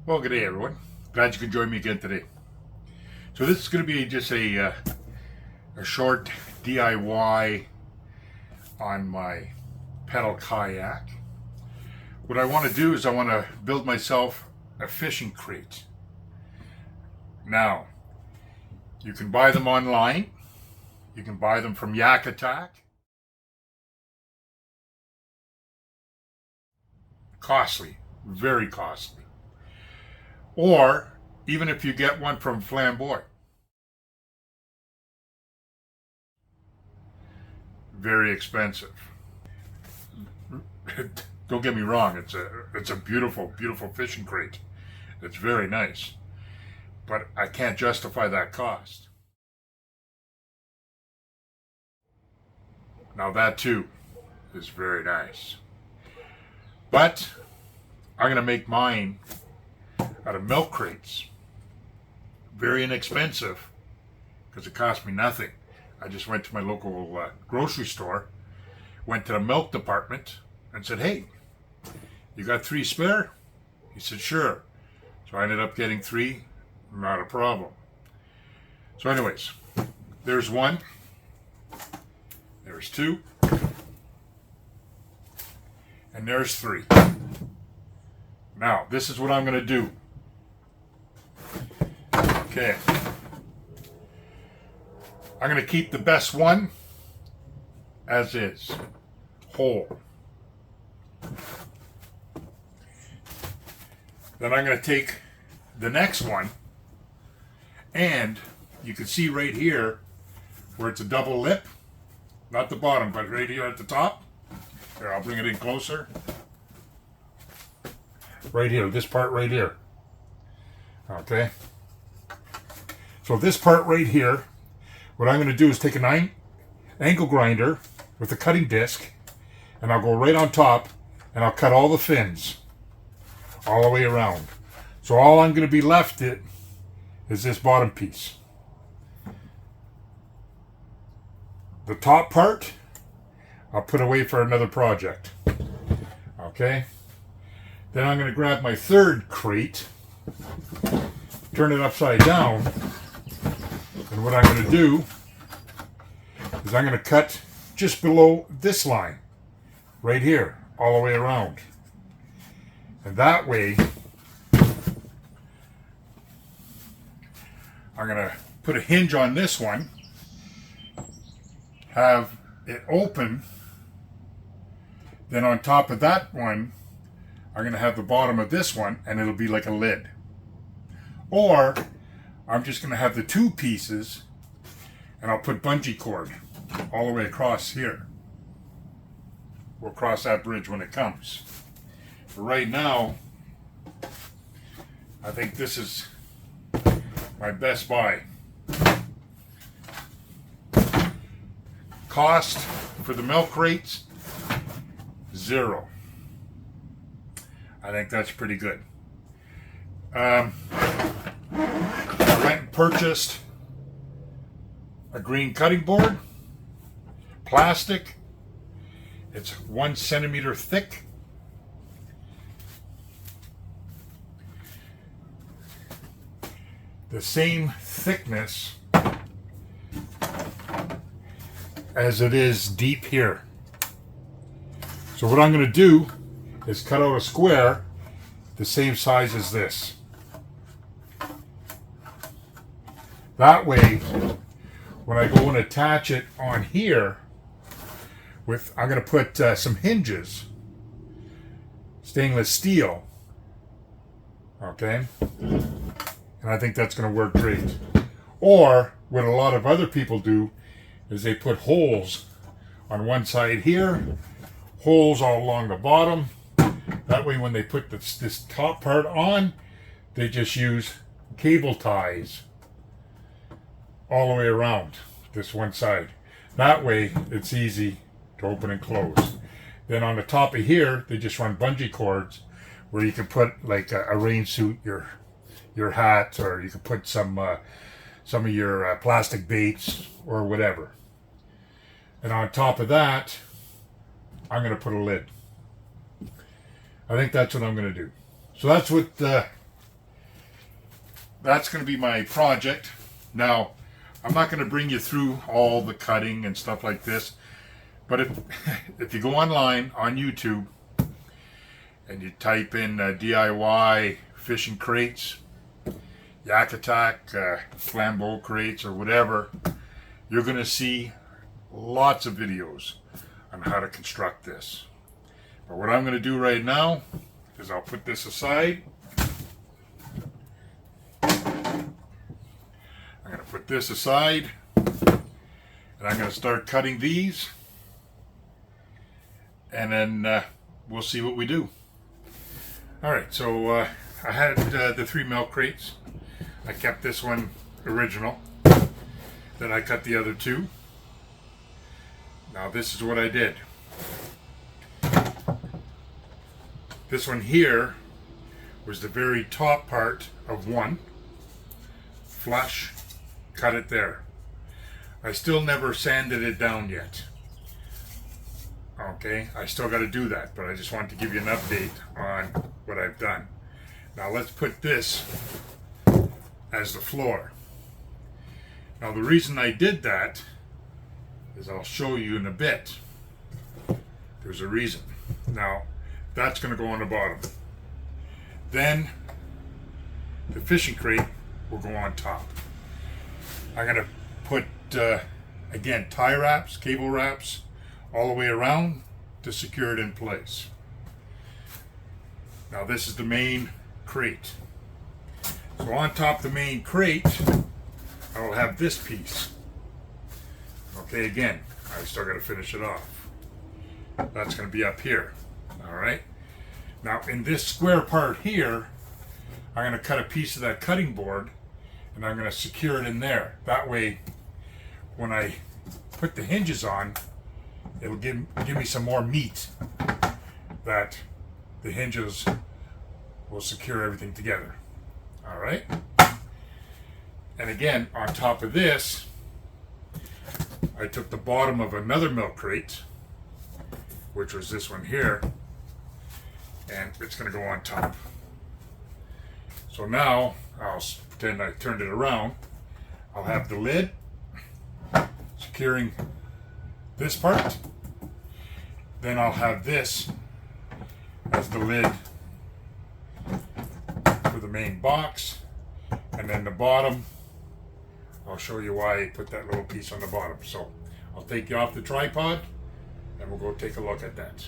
Well, good day, everyone. Glad you could join me again today. So this is going to be just a short DIY on my pedal kayak. What I want to do is I want to build myself a fishing crate. Now, you can buy them online. You can buy them from Yak Attack. Costly, very costly. Or even if you get one from Flamboy, very expensive. Don't get me wrong, it's a beautiful, beautiful fishing crate. It's very nice, but I can't justify that cost. Now that too is very nice, but I'm gonna make mine out of milk crates. Very inexpensive because it cost me nothing. I just went to my local grocery store, went to the milk department and said, "Hey, you got 3 spare?" He said, "Sure." So I ended up getting 3, not a problem. So anyways, there's 1, there's 2, and there's 3. Now, this is what I'm going to do. Okay. I'm going to keep the best one as is, whole. Then I'm going to take the next one, and you can see right here where it's a double lip, not the bottom, but right here at the top. Here, I'll bring it in closer. Right here, this part right here. Okay. So this part right here, what I'm going to do is take an angle grinder with a cutting disc, and I'll go right on top, and I'll cut all the fins all the way around. So all I'm going to be left is this bottom piece. The top part, I'll put away for another project. Okay? Then I'm going to grab my third crate, turn it upside down, and what I'm going to do is I'm going to cut just below this line, right here, all the way around. And that way, I'm going to put a hinge on this one, have it open, then on top of that one, I'm going to have the bottom of this one, and it'll be like a lid. Or I'm just going to have the 2 pieces, and I'll put bungee cord all the way across here. We'll cross that bridge when it comes. For right now, I think this is my best buy. Cost for the milk crates, 0. I think that's pretty good. I went and purchased a green cutting board, plastic. It's 1 centimeter thick. The same thickness as it is deep here. So what I'm going to do is cut out a square the same size as this. That way, when I go and attach it on here, I'm going to put some hinges, stainless steel, okay? And I think that's going to work great. Or what a lot of other people do is they put holes on one side here, holes all along the bottom. That way when they put this top part on, they just use cable ties all the way around this one side. That way it's easy to open and close. Then on the top of here, they just run bungee cords where you can put like a rain suit, your hat, or you can put some of your plastic baits or whatever. And on top of that, I'm going to put a lid. I think that's what I'm going to do. So that's what that's going to be my project. Now, I'm not going to bring you through all the cutting and stuff like this, but if you go online on YouTube and you type in DIY fishing crates, Yak Attack, Flambeau crates, or whatever, you're going to see lots of videos on how to construct this. But what I'm going to do right now is I'll put this aside. I'm going to put this aside, and I'm going to start cutting these, and then we'll see what we do. Alright, so I had the 3 milk crates. I kept this one original. Then I cut the other 2. Now this is what I did. This one here was the very top part of one. Flush. Cut it there. I still never sanded it down yet. Okay, I still got to do that, but I just wanted to give you an update on what I've done. Now let's put this as the floor. Now the reason I did that is I'll show you in a bit. There's a reason. Now that's going to go on the bottom. Then the fishing crate will go on top. I'm going to put, again, tie wraps, cable wraps, all the way around to secure it in place. Now this is the main crate. So on top of the main crate, I will have this piece. Okay, again, I still got to finish it off. That's going to be up here. All right. Now in this square part here, I'm going to cut a piece of that cutting board, and I'm going to secure it in there. That way, when I put the hinges on, it'll give me some more meat that the hinges will secure everything together. All right. And again, on top of this, I took the bottom of another milk crate, which was this one here, and it's going to go on top. So now I'll pretend I turned it around. I'll have the lid securing this part. Then I'll have this as the lid for the main box. And then the bottom, I'll show you why I put that little piece on the bottom. So I'll take you off the tripod and we'll go take a look at that.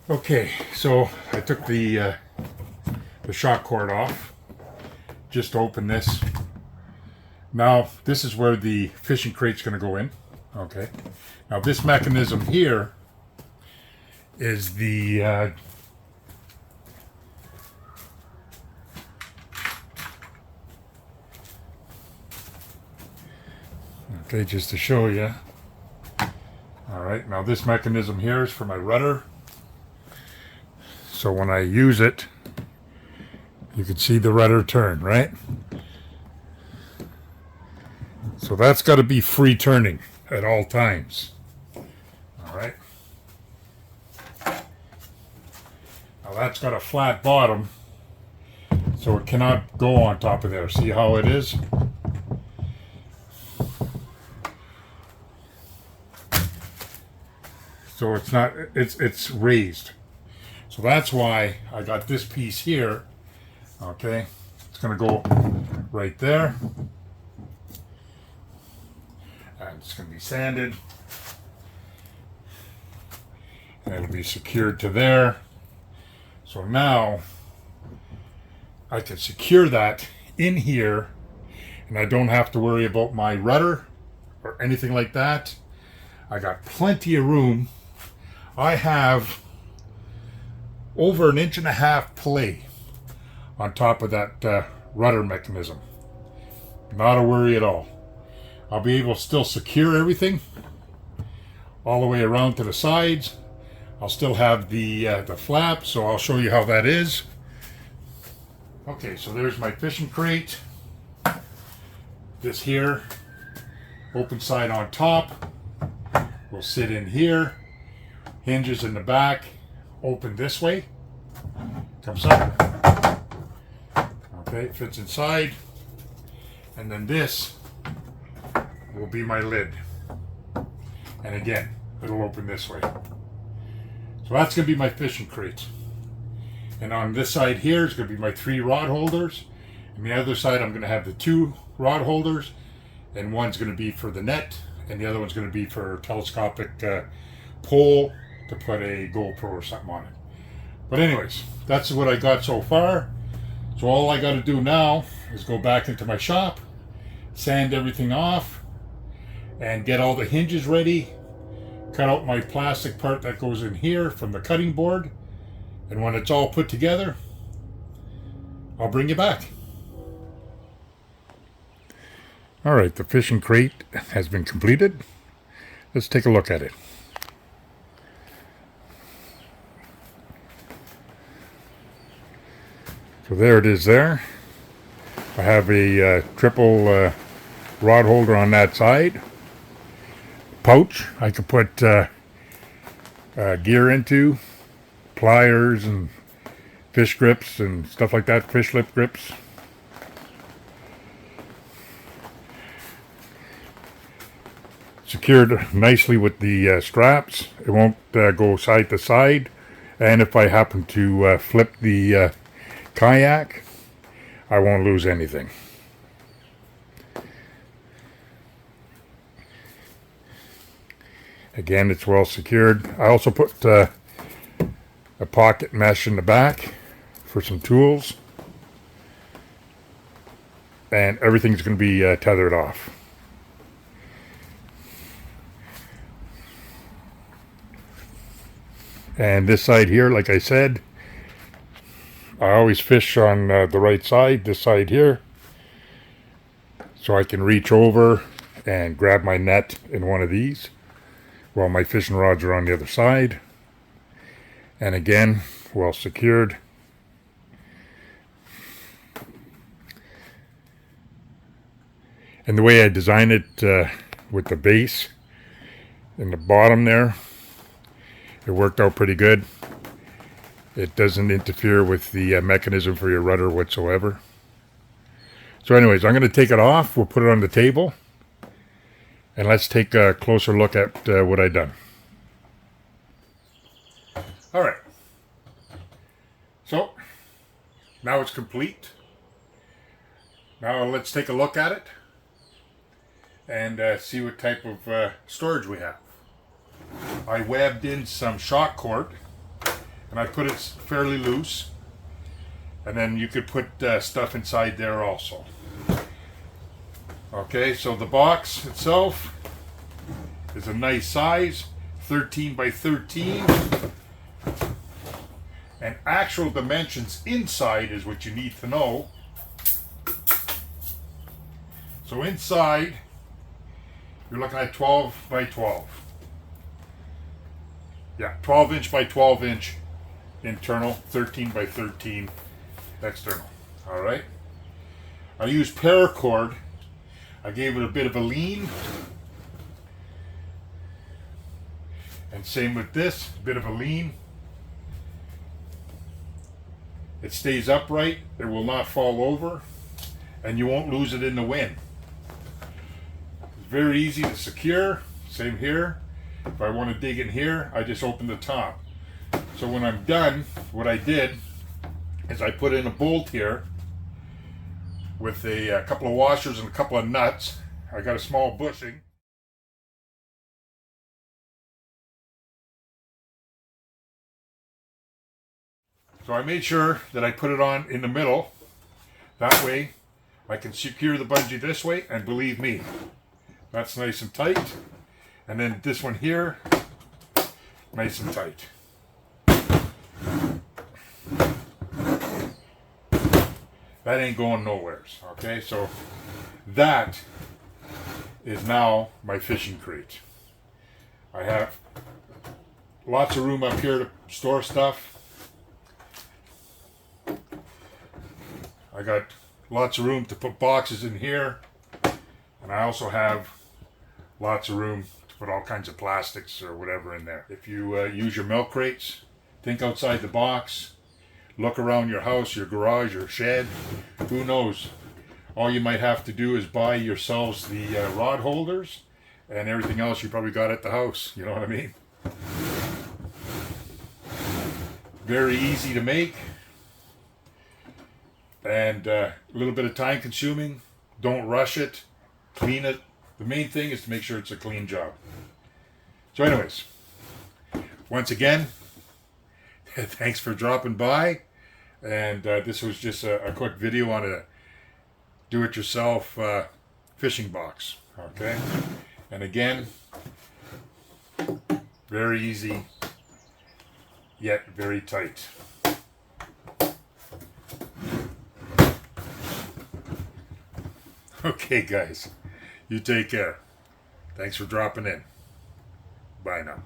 Okay, so I took the shock cord off, just to open this. Now this is where the fishing crate's going to go in. Okay, now this mechanism here is the okay, just to show you. All right, now this mechanism here is for my rudder. So when I use it, you can see the rudder turn, right? So that's got to be free turning at all times. All right. Now that's got a flat bottom, so it cannot go on top of there. See how it is? So it's not, it's raised. So that's why I got this piece here. Okay, it's going to go right there. And it's going to be sanded. And it'll be secured to there. So now I can secure that in here, and I don't have to worry about my rudder or anything like that. I got plenty of room. I have over 1.5 inch play on top of that rudder mechanism. Not a worry at all. I'll be able to still secure everything all the way around to the sides. I'll still have the flap, so I'll show you how that is. Okay, so there's my fishing crate. This here, open side on top, will sit in here. Hinges in the back, open this way. comes up. Okay, it fits inside. And then this will be my lid. And again, it'll open this way. So that's going to be my fishing crate. And on this side here is going to be my 3 rod holders. And the other side I'm going to have the 2 rod holders. And one's going to be for the net. And the other one's going to be for a telescopic pole to put a GoPro or something on it. But anyways, that's what I got so far. So all I got to do now is go back into my shop, sand everything off, and get all the hinges ready, cut out my plastic part that goes in here from the cutting board, and when it's all put together, I'll bring you back. Alright, the fishing crate has been completed. Let's take a look at it. So there it is there. I have a triple rod holder on that side. Pouch I could put gear into, pliers and fish grips and stuff like that, fish lip grips. Secured nicely with the straps. It won't go side to side. And if I happen to flip the kayak, I won't lose anything. Again, it's well secured. I also put a pocket mesh in the back for some tools. And everything's going to be tethered off. And this side here, like I said, I always fish on the right side, this side here, so I can reach over and grab my net in one of these while my fishing rods are on the other side. And again, well secured. And the way I designed it with the base in the bottom there, it worked out pretty good. It doesn't interfere with the mechanism for your rudder whatsoever. So anyways, I'm going to take it off. We'll put it on the table. And let's take a closer look at what I've done. Alright. So, now it's complete. Now let's take a look at it. And see what type of storage we have. I webbed in some shock cord. And I put it fairly loose. And then you could put stuff inside there also. Okay, so the box itself is a nice size, 13 by 13. And actual dimensions inside is what you need to know. So inside, you're looking at 12 by 12. Yeah, 12 inch by 12 inch. Internal, 13 by 13 external. Alright. I used paracord. I gave it a bit of a lean. And same with this, a bit of a lean. It stays upright, it will not fall over, and you won't lose it in the wind. It's very easy to secure. Same here. If I want to dig in here, I just open the top. So when I'm done, what I did is I put in a bolt here with a couple of washers and a couple of nuts. I got a small bushing. So I made sure that I put it on in the middle. That way I can secure the bungee this way, and believe me, that's nice and tight. And then this one here, nice and tight. That ain't going nowheres, okay? So that is now my fishing crate. I have lots of room up here to store stuff. I got lots of room to put boxes in here. And I also have lots of room to put all kinds of plastics or whatever in there. If you use your milk crates, think outside the box. look around your house, your garage, your shed. Who knows? All you might have to do is buy yourselves the rod holders, and everything else you probably got at the house. You know what I mean? Very easy to make, and a little bit of time consuming. Don't rush it. Clean it. The main thing is to make sure it's a clean job. So anyways, once again, thanks for dropping by. And this was just a quick video on a do-it-yourself fishing box. Okay? And again, very easy, yet very tight. Okay, guys. You take care. Thanks for dropping in. Bye now.